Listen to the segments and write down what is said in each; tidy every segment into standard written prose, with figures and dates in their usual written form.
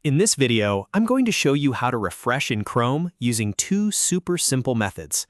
In this video, I'm going to show you how to refresh in Chrome using two super simple methods.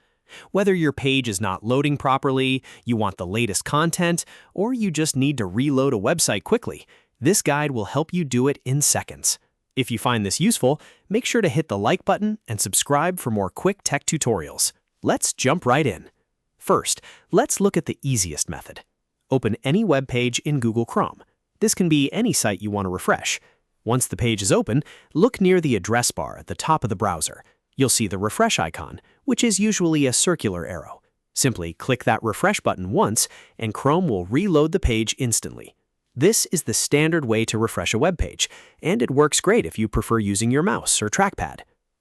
Whether your page is not loading properly, you want the latest content, or you just need to reload a website quickly, this guide will help you do it in seconds. If you find this useful, make sure to hit the like button and subscribe for more quick tech tutorials. Let's jump right in. First, let's look at the easiest method. Open any web page in Google Chrome. This can be any site you want to refresh. Once the page is open, look near the address bar at the top of the browser. You'll see the refresh icon, which is usually a circular arrow. Simply click that refresh button once, and Chrome will reload the page instantly. This is the standard way to refresh a web page, and it works great if you prefer using your mouse or trackpad.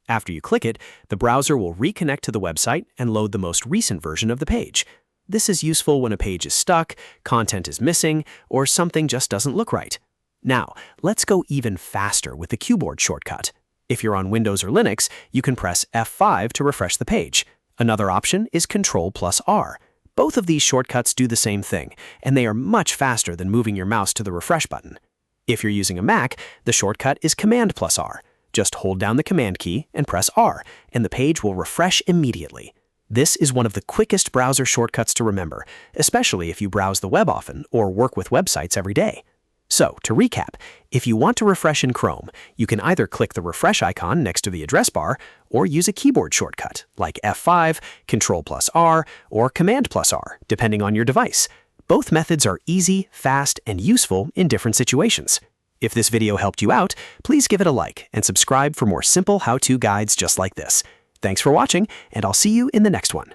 After you click it, the browser will reconnect to the website and load the most recent version of the page. This is useful when a page is stuck, content is missing, or something just doesn't look right. Now, let's go even faster with the keyboard shortcut. If you're on Windows or Linux, you can press F5 to refresh the page. Another option is Ctrl R. Both of these shortcuts do the same thing, and they are much faster than moving your mouse to the refresh button. If you're using a Mac, the shortcut is Command R. Just hold down the Command key and press R, and the page will refresh immediately. This is one of the quickest browser shortcuts to remember, especially if you browse the web often or work with websites every day. So, to recap, if you want to refresh in Chrome, you can either click the refresh icon next to the address bar or use a keyboard shortcut like F5, Ctrl R, or Command R, depending on your device. Both methods are easy, fast, and useful in different situations. If this video helped you out, please give it a like and subscribe for more simple how-to guides just like this. Thanks for watching, and I'll see you in the next one.